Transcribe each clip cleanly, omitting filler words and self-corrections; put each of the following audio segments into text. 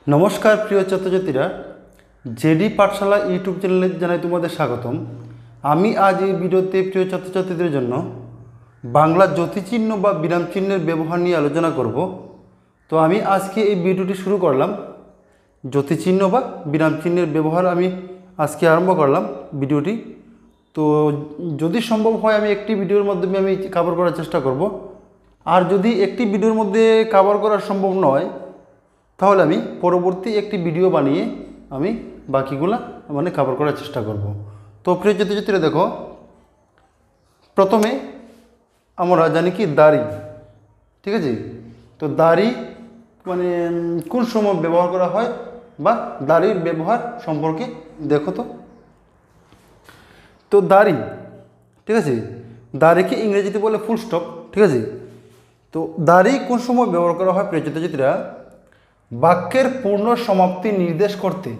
নমস্কার প্রিয় ছাত্রছাত্রীরা, জেডি পাঠশালা ইউটিউব চ্যানেলে জানাই তোমাদের স্বাগতম। আমি আজ এই ভিডিওতে প্রিয় ছাত্রছাত্রীদের জন্য বাংলা জ্যোতিচিহ্ন বা বিরাম চিহ্নের ব্যবহার নিয়ে আলোচনা করব। তো আমি আজকে এই ভিডিওটি শুরু করলাম। জ্যোতিচিহ্ন বা বিরাম চিহ্নের ব্যবহার আমি আজকে আরম্ভ করলাম ভিডিওটি। তো যদি সম্ভব হয় আমি একটি ভিডিওর মাধ্যমে আমি কভার করার চেষ্টা করব। আর যদি একটি ভিডিওর মধ্যে কভার করা সম্ভব নয়, তাহলে আমি পরবর্তী একটি ভিডিও বানিয়ে আমি বাকিগুলা কভার করার চেষ্টা করব। তো প্রিয় ছাত্রছাত্রীরা দেখো, প্রথমে আমরা জানি কি দাড়ি, ঠিক আছে। তো দাড়ি কোন সময় ব্যবহার করা হয় বা দাড়ির ব্যবহার সম্পর্কে দেখো। তো দাড়ি, ঠিক আছে, দাড়িকে ইংরেজিতে বলে ফুল স্টপ, ঠিক আছে। তো দাড়ি কোন সময় ব্যবহার করা হয় প্রিয় ছাত্রছাত্রীরা? বাক্যের পূর্ণ সমাপ্তি নির্দেশ করতে,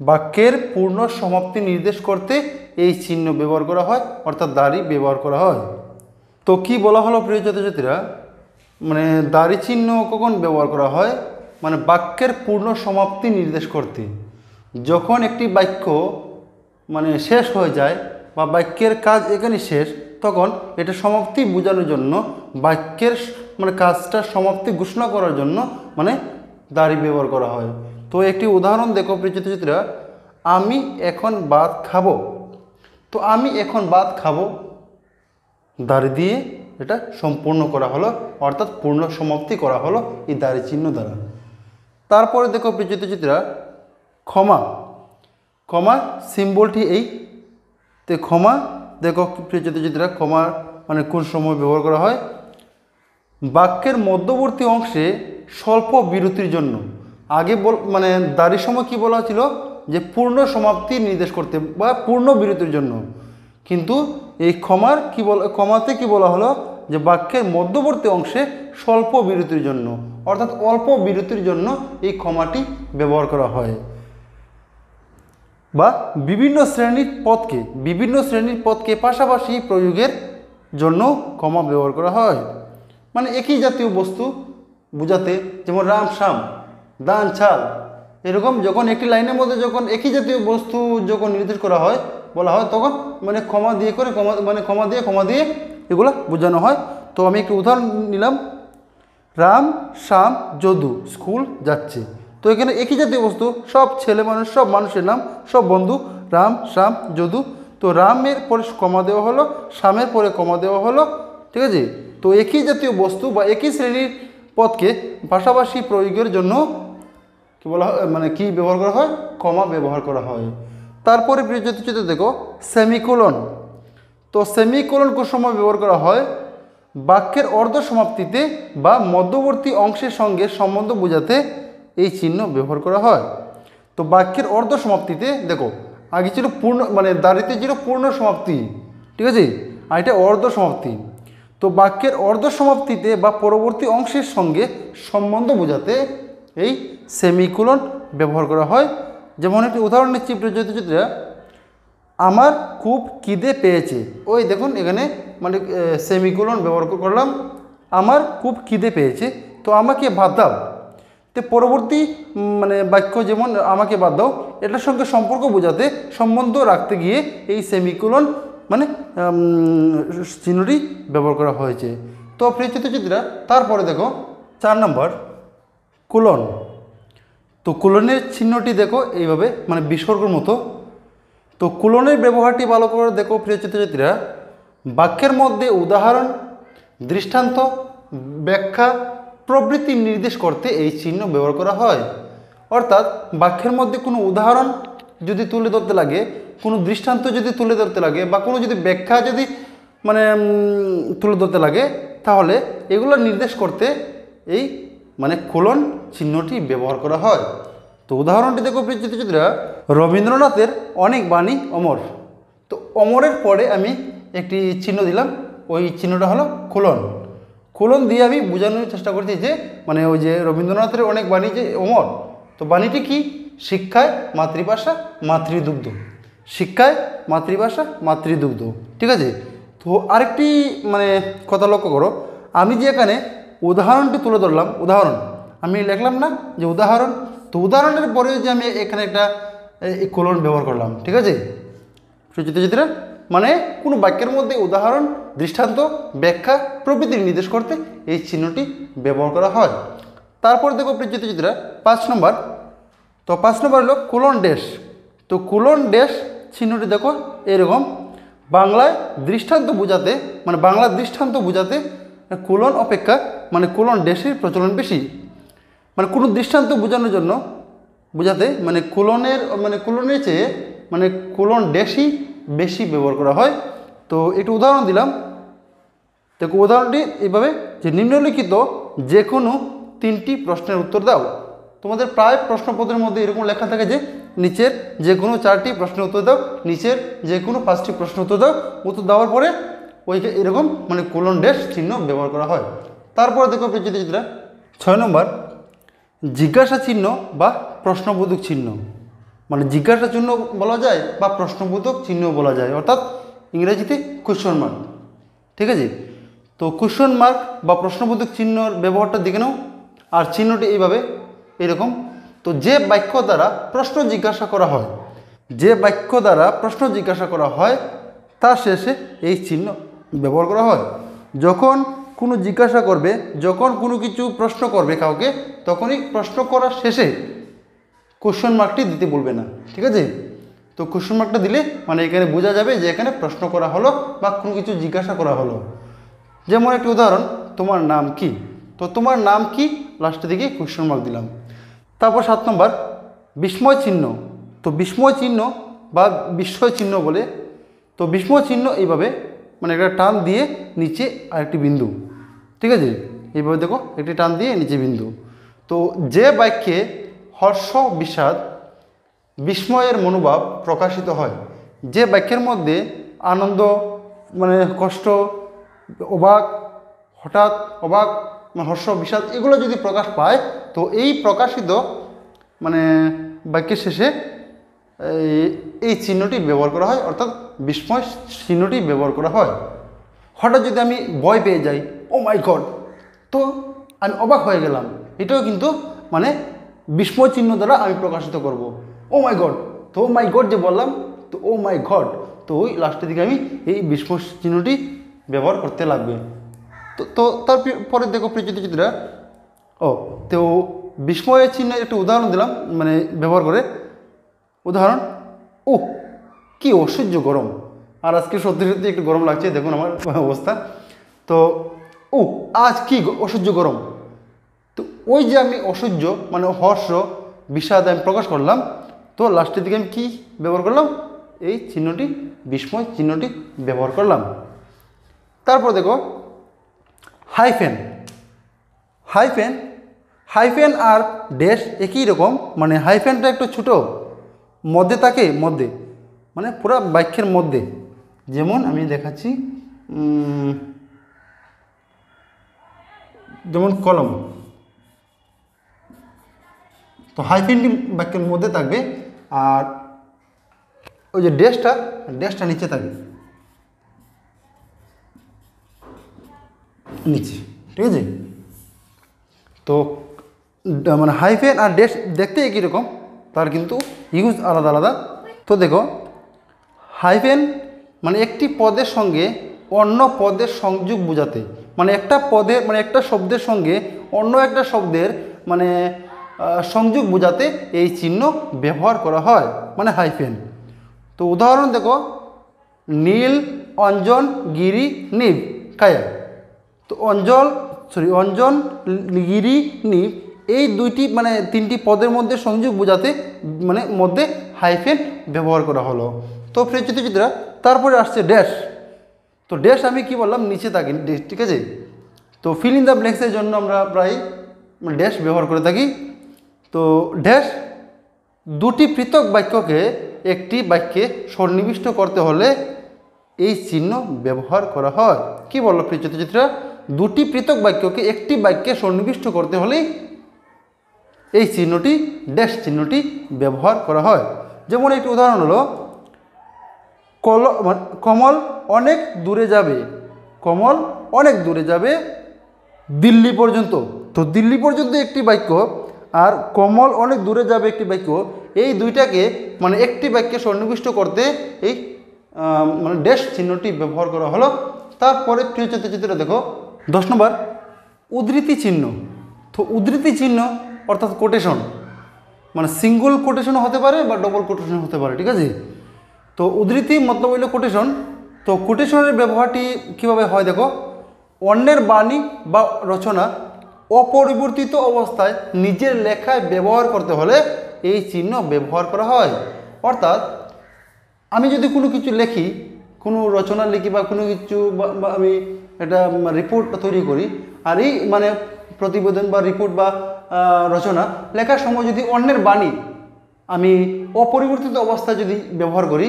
বাক্যের পূর্ণ সমাপ্তি নির্দেশ করতে এই চিহ্ন ব্যবহার করা হয়, অর্থাৎ দাড়ি ব্যবহার করা হয়। তো কি বলা হলো প্রিয় ছাত্রছাত্রীরা, দাড়ি চিহ্ন কখন ব্যবহার করা হয়? বাক্যের পূর্ণ সমাপ্তি নির্দেশ করতে। যখন একটি বাক্য শেষ হয়ে যায় বা বাক্যের কাজ এখানে শেষ, তখন এটা সমাপ্তি বোঝানোর জন্য, বাক্যের কাজটা সমাপ্তি ঘোষণা করার জন্য দাড়ি ব্যবহার করা হয়। তো একটি উদাহরণ দেখো প্রিয় ছাত্রছাত্রীরা, আমি এখন ভাত খাবো। তো আমি এখন ভাত খাবো, দাড়ি দিয়ে এটা সম্পূর্ণ করা হলো, অর্থাৎ পূর্ণ সমাপ্তি করা হলো এই দাড়ি চিহ্ন দ্বারা। তারপরে দেখো প্রিয় ছাত্রছাত্রীরা, ক্ষমা, ক্ষমা সিম্বলটি এই। তো ক্ষমা দেখো প্রিয় ছাত্রছাত্রীরা, ক্ষমা কোন সময় ব্যবহার করা হয়? বাক্যের মধ্যবর্তী অংশে স্বল্প বিরতির জন্য। আগে দাড়ির সময় কি বলা ছিল যে পূর্ণ সমাপ্তি নির্দেশ করতে বা পূর্ণ বিরতির জন্য, কিন্তু এই ক্ষমাতে কি বলা হলো যে বাক্যের মধ্যবর্তী অংশে স্বল্প বিরতির জন্য, অর্থাৎ অল্প বিরতির জন্য এই ক্ষমাটি ব্যবহার করা হয়। বা বিভিন্ন শ্রেণীর পদকে পাশাপাশি প্রয়োগের জন্য ক্ষমা ব্যবহার করা হয়। একই জাতীয় বস্তু বোঝাতে, যেমন রাম শ্যাম, দান ছাল, এরকম যখন একটি লাইনের মধ্যে যখন একই জাতীয় বস্তু যখন নির্দেশ করা হয়, বলা হয়, তখন ক্ষমা দিয়ে এগুলো বোঝানো হয়। তো আমি একটু উদাহরণ নিলাম, রাম শ্যাম যদু স্কুল যাচ্ছে। তো এখানে একই জাতীয় বস্তু, সব ছেলে মানুষ, সব মানুষের নাম, সব বন্ধু, রাম শ্যাম যদু। তো রামের পরে কমা দেওয়া হলো, শ্যামের পরে কমা দেওয়া হলো, ঠিক আছে। তো একই জাতীয় বস্তু বা একই শ্রেণীর পদকে পাশাপাশি প্রয়োগের জন্য কি বলা হয়, কি ব্যবহার করা হয়? কমা ব্যবহার করা হয়। তারপরে প্রিয় ছাত্রছাত্রী দেখো, সেমিকোলন। তো সেমিকোলন কোন সময় ব্যবহার করা হয়? বাক্যের অর্ধ সমাপ্তিতে বা মধ্যবর্তী অংশের সঙ্গে সম্বন্ধ বোঝাতে এই চিহ্ন ব্যবহার করা হয়। তো বাক্যের অর্ধ সমাপ্তিতে দেখো, আগে ছিল পূর্ণ, দাড়িতে ছিল পূর্ণ সমাপ্তি, ঠিক আছে, আর এটা অর্ধ সমাপ্তি। তো বাক্যের অর্ধ সমাপ্তিতে বা পরবর্তী অংশের সঙ্গে সম্বন্ধ বোঝাতে এই সেমিকোলন ব্যবহার করা হয়। যেমন একটি উদাহরণ নিচ্ছি প্রিয় ছাত্রছাত্রীরা, আমার খুব খিদে পেয়েছে। ওই দেখুন এখানে সেমিকোলন ব্যবহার করলাম, আমার খুব খিদে পেয়েছে, তো আমাকে ভাত দাও। তো পরবর্তী বাক্য যেমন আমাকে বাদ দাও, এটার সঙ্গে সম্পর্ক বোঝাতে, সম্বন্ধ রাখতে গিয়ে এই সেমিকোলন চিহ্নটি ব্যবহার করা হয়েছে। তো প্রিয় ছাত্রছাত্রীরা, তারপরে দেখো 4 নম্বর কোলন। তো কোলনের চিহ্নটি দেখো এইভাবে বিসর্গের মতো। তো কোলনের ব্যবহারটি ভালো করে দেখো প্রিয় ছাত্রছাত্রীরা, বাক্যের মধ্যে উদাহরণ, দৃষ্টান্ত, ব্যাখ্যা প্রভৃতি নির্দেশ করতে এই চিহ্ন ব্যবহার করা হয়। অর্থাৎ বাক্যের মধ্যে কোনো উদাহরণ যদি তুলে ধরতে লাগে, কোনো দৃষ্টান্ত যদি তুলে ধরতে লাগে, বা কোনো যদি ব্যাখ্যা যদি তুলে ধরতে লাগে, তাহলে এগুলো নির্দেশ করতে এই কোলন চিহ্নটি ব্যবহার করা হয়। তো উদাহরণটি দেখো প্রিয় ছাত্রছাত্রীরা, রবীন্দ্রনাথের অনেক বাণী অমর। তো অমরের পরে আমি একটি চিহ্ন দিলাম, ওই চিহ্নটা হলো কোলন। কোলন দিয়ে আমি বোঝানোর চেষ্টা করছি যে ওই যে রবীন্দ্রনাথের অনেক বাণী যে অমর, তো বাণীটি কি? শিক্ষায় মাতৃভাষা মাতৃদুগ্ধ, শিক্ষায় মাতৃভাষা মাতৃদুগ্ধ, ঠিক আছে। তো আরেকটি কথা লক্ষ্য করো, আমি যে এখানে উদাহরণটি তুলে ধরলাম, উদাহরণ আমি লিখলাম না যে উদাহরণ, তো উদাহরণের পরেও যে আমি এখানে একটা কোলন ব্যবহার করলাম, ঠিক আছে সুচিত্রা, মানে কোনো বাক্যের মধ্যে উদাহরণ, দৃষ্টান্ত, ব্যাখ্যা প্রভৃতি নির্দেশ করতে এই চিহ্নটি ব্যবহার করা হয়। তারপর দেখো প্রিয়চিত্রা 5 নম্বর, তো 5 নম্বর হলো কোলন ড্যাশ। তো কোলন ড্যাশ চিহ্নটি দেখো এরকম, বাংলায় দৃষ্টান্ত বোঝাতে, মানে বাংলার দৃষ্টান্ত বোঝাতে কোলন অপেক্ষা মানে কোলন ড্যাশের প্রচলন বেশি। মানে কোনো দৃষ্টান্ত বোঝানোর জন্য বোঝাতে মানে কোলনের চেয়ে মানে কোলন ড্যাশই বেশি ব্যবহার করা হয়। তো একটু উদাহরণ দিলাম, দেখো উদাহরণটি এইভাবে যে নিম্নলিখিত যে কোনো 3টি প্রশ্নের উত্তর দাও। তোমাদের প্রায় প্রশ্নপত্রের মধ্যে এরকম লেখা থাকে যে নিচের যে কোনো 4টি প্রশ্নের উত্তর দাও, নিচের যে কোনো 5টি প্রশ্নের উত্তর দাও। উত্তর দেওয়ার পরে ওইকে এরকম মানে কোলন ড্যাশ চিহ্ন ব্যবহার করা হয়। তারপরে দেখো প্রিয়চিত্রা 6 নম্বর জিজ্ঞাসা চিহ্ন বা প্রশ্নবোধক চিহ্ন। মানে জিজ্ঞাসা চিহ্ন বলা যায় বা প্রশ্নবোধক চিহ্ন বলা যায়, অর্থাৎ ইংরেজিতে কোয়েশ্চন মার্ক, ঠিক আছে। তো কোয়েশ্চন মার্ক বা প্রশ্নবোধক চিহ্নর ব্যবহারটা দেখে নাও। আর চিহ্নটি এইভাবে এরকম, তো যে বাক্য দ্বারা প্রশ্ন জিজ্ঞাসা করা হয়, যে বাক্য দ্বারা প্রশ্ন জিজ্ঞাসা করা হয় তার শেষে এই চিহ্ন ব্যবহার করা হয়। যখন কোনো জিজ্ঞাসা করবে, যখন কোনো কিছু প্রশ্ন করবে কাউকে, তখনই প্রশ্ন করার শেষে কোশ্চেন মার্কটি দিতে বলবে না, ঠিক আছে। তো কোশ্চেন মার্কটা দিলে মানে এখানে বোঝা যাবে যে এখানে প্রশ্ন করা হলো বা কোনো কিছু জিজ্ঞাসা করা হলো। যেমন একটি উদাহরণ, তোমার নাম কি, তো তোমার নাম কি লাস্টের দিকে কোশ্চেন মার্ক দিলাম। তারপর 7 নম্বর বিস্ময় চিহ্ন। তো বিস্ময় চিহ্ন বা বিস্ময় চিহ্ন বলে, তো বিস্ময় চিহ্ন এইভাবে মানে একটা টান দিয়ে নিচে আরেকটি বিন্দু, ঠিক আছে। এইভাবে দেখো একটি টান দিয়ে নিচে বিন্দু। তো যে বাক্যে হর্ষ, বিষাদ, বিস্ময়ের মনোভাব প্রকাশিত হয়, যে বাক্যের মধ্যে আনন্দ মানে কষ্ট, অবাক, হঠাৎ অবাক, হর্ষ, বিষাদ এগুলো যদি প্রকাশ পায়, তো এই প্রকাশিত মানে বাক্যের শেষে এই চিহ্নটি ব্যবহার করা হয়, অর্থাৎ বিস্ময় চিহ্নটি ব্যবহার করা হয়। হঠাৎ যদি আমি ভয় পেয়ে যাই, ও মাই গড, তো আমি অবাক হয়ে গেলাম, এটাও কিন্তু মানে বিস্ময় চিহ্ন দ্বারা আমি প্রকাশিত করব। ও মাই গড, তো ও মাই গড যে বললাম, তো ও মাই গড, তো ওই লাস্টের দিকে আমি এই বিস্ময় চিহ্নটি ব্যবহার করতে লাগবে। তো তারপরে দেখো প্রিয়চিত্রা, তো বিস্ময়ের চিহ্নের একটু উদাহরণ দিলাম মানে ব্যবহার করে। উদাহরণ, ও কি অসহ্য গরম। আর আজকে সত্যি সত্যি একটু গরম লাগছে, দেখুন আমার অবস্থা। তো ও আজ কি অসহ্য গরম। তো ওই যে আমি অসহ্য মানে হর্ষ, বিষাদ আমি প্রকাশ করলাম, তো লাস্টের দিকে আমি কী ব্যবহার করলাম, এই চিহ্নটি বিস্ময় চিহ্নটি ব্যবহার করলাম। তারপর দেখো hyphen. Hyphen hyphen R dash একই রকম, মানে হাইফেনটা একটু ছোটো, মধ্যে থাকে, মধ্যে মানে পুরো বাক্যের মধ্যে। যেমন আমি দেখাচ্ছি, যেমন কলম, তো হাইফেনটি বাক্যের মধ্যে থাকবে আর ওই যে ড্যাশটা নিচে থাকবে, নিচে, ঠিক আছে। তো মানে হাইফেন আর ড্যাশ দেখতে একই রকম, তার কিন্তু ইউজ আলাদা আলাদা। তো দেখো হাইফেন মানে একটি পদের সঙ্গে অন্য পদের সংযোগ বোঝাতে, মানে একটা পদের মানে একটা শব্দের সঙ্গে অন্য একটা শব্দের মানে সংযোগ বোঝাতে এই চিহ্ন ব্যবহার করা হয়, মানে হাইফেন। তো উদাহরণ দেখো, নীল, অঞ্জন, গিরি, নিব, কায়া। তো অঞ্জন, গিরি, নিব এই দুইটি মানে 3টি পদের মধ্যে সংযোগ বোঝাতে মানে মধ্যে হাইফেন ব্যবহার করা হলো। তো প্রিয়চিত্রা তারপরে আসছে ড্যাশ। তো ড্যাশ আমি কি বললাম, নিচে থাকি ড্যাশ, ঠিক আছে। তো ফিল ইন দ্য ব্ল্যাঙ্কসের জন্য আমরা প্রায় ড্যাশ ব্যবহার করে থাকি। তো ড্যাশ দুটি পৃথক বাক্যকে একটি বাক্যে সন্নিবিষ্ট করতে হলে এই চিহ্ন ব্যবহার করা হয়। কি বললো প্রিয়চিত্রা, দুটি পৃথক বাক্যকে একটি বাক্যে সন্নিবিষ্ট করতে হলে এই চিহ্নটি ড্যাশ চিহ্নটি ব্যবহার করা হয়। যেমন একটি উদাহরণ হলো, কমল অনেক দূরে যাবে, কমল অনেক দূরে যাবে দিল্লি পর্যন্ত। তো দিল্লি পর্যন্ত একটি বাক্য আর কমল অনেক দূরে যাবে একটি বাক্য, এই দুইটাকে মানে একটি বাক্যে সন্নিবিষ্ট করতে এই মানে ড্যাশ চিহ্নটি ব্যবহার করা হলো। তারপরে প্রিয় ছাত্রছাত্রীরা দেখো 10 নম্বর উদ্ধৃতি চিহ্ন। তো উদ্ধৃতি চিহ্ন অর্থাৎ কোটেশন, মানে সিঙ্গল কোটেশনও হতে পারে বা ডবল কোটেশন হতে পারে, ঠিক আছে। তো উদ্ধৃতি মতলব হইল কোটেশন। তো কোটেশনের ব্যবহারটি কীভাবে হয় দেখো, অন্যের বাণী বা রচনা অপরিবর্তিত অবস্থায় নিজের লেখায় ব্যবহার করতে হলে এই চিহ্ন ব্যবহার করা হয়। অর্থাৎ আমি যদি কোনো কিছু লিখি, কোনো রচনা লিখি বা কোনো কিছু বা আমি একটা রিপোর্ট তৈরি করি, আর এই মানে প্রতিবেদন বা রিপোর্ট বা রচনা লেখার সময় যদি অন্যের বাণী আমি অপরিবর্তিত অবস্থায় যদি ব্যবহার করি,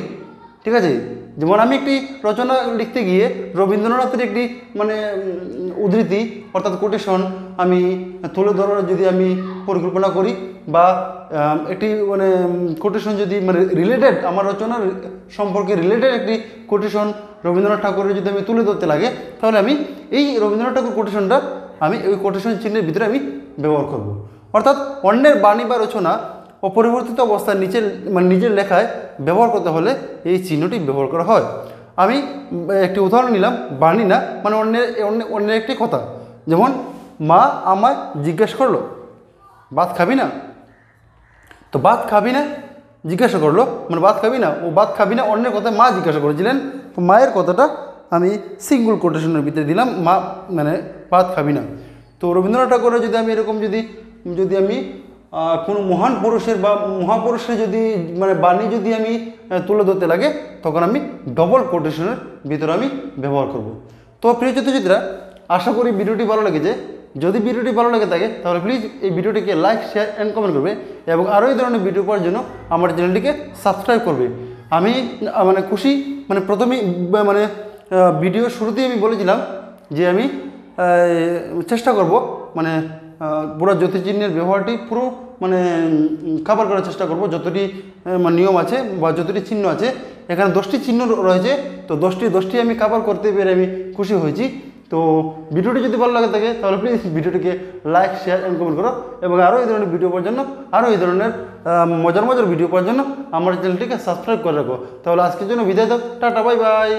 ঠিক আছে। যেমন আমি একটি রচনা লিখতে গিয়ে রবীন্দ্রনাথের একটি মানে উদ্ধৃতি অর্থাৎ কোটেশন আমি তুলে ধরার যদি আমি পরিকল্পনা করি, বা একটি মানে কোটেশন যদি মানে রিলেটেড আমার রচনার সম্পর্কে রিলেটেড একটি কোটেশন রবীন্দ্রনাথ ঠাকুরের যদি আমি তুলে ধরতে লাগে, তাহলে আমি এই রবীন্দ্রনাথ ঠাকুর কোটেশনটা আমি ওই কোটেশন চিহ্নের ভিতরে আমি ব্যবহার করব। অর্থাৎ অন্যের বাণী বা রচনা অপরিবর্তিত অবস্থায় নিজের লেখায় ব্যবহার করতে হলে এই চিহ্নটি ব্যবহার করা হয়। আমি একটি উদাহরণ নিলাম, বাণী না মানে অন্যের একটি কথা। যেমন মা আমায় জিজ্ঞেস করলো ভাত খাবি না। তো ভাত খাবি না জিজ্ঞাসা করলো, মানে ভাত খাবি না, ও ভাত খাবি না অন্যের কথা মা জিজ্ঞাসা করেছিলেন। তো মায়ের কথাটা আমি সিঙ্গল কোটেশনের ভিতরে দিলাম, মা মানে ভাত খাবি না। তো রবীন্দ্রনাথ ঠাকুরের যদি আমি এরকম যদি আমি কোনো মহান পুরুষের বা মহাপুরুষের যদি মানে বাণী যদি আমি তুলে ধরতে লাগে, তখন আমি ডবল কোটেশনের ভিতরে আমি ব্যবহার করব। তো প্রিয় ছাত্রছাত্রীরা, আশা করি ভিডিওটি ভালো লেগেছে। যদি ভিডিওটি ভালো লেগে থাকে তাহলে প্লিজ এই ভিডিওটিকে লাইক, শেয়ার অ্যান্ড কমেন্ট করবে এবং আরও এই ধরনের ভিডিও পাওয়ার জন্য আমার চ্যানেলটিকে সাবস্ক্রাইব করবে। আমি মানে খুশি, মানে প্রথমেই মানে ভিডিও শুরুতেই আমি বলেছিলাম যে আমি চেষ্টা করব মানে পুরো জ্যোতিচিহ্নের ব্যবহারটি পুরো মানে কভার করার চেষ্টা করব, যতটি নিয়ম আছে বা যতটি চিহ্ন আছে। এখানে 10টি চিহ্ন রয়েছে, তো 10টি আমি কভার করতে পেরে আমি খুশি হয়েছি। তো ভিডিওটি যদি ভালো লাগে থাকে তাহলে প্লিজ ভিডিওটিকে লাইক, শেয়ার অ্যান্ড কমেন্ট করো এবং আরও এই ধরনের ভিডিও পাওয়ার জন্য, আরও এই ধরনের মজার ভিডিও পাওয়ার জন্য আমার চ্যানেলটিকে সাবস্ক্রাইব করে রাখো। তাহলে আজকের জন্য বিদায় দাও, টাটা, বাই বাই।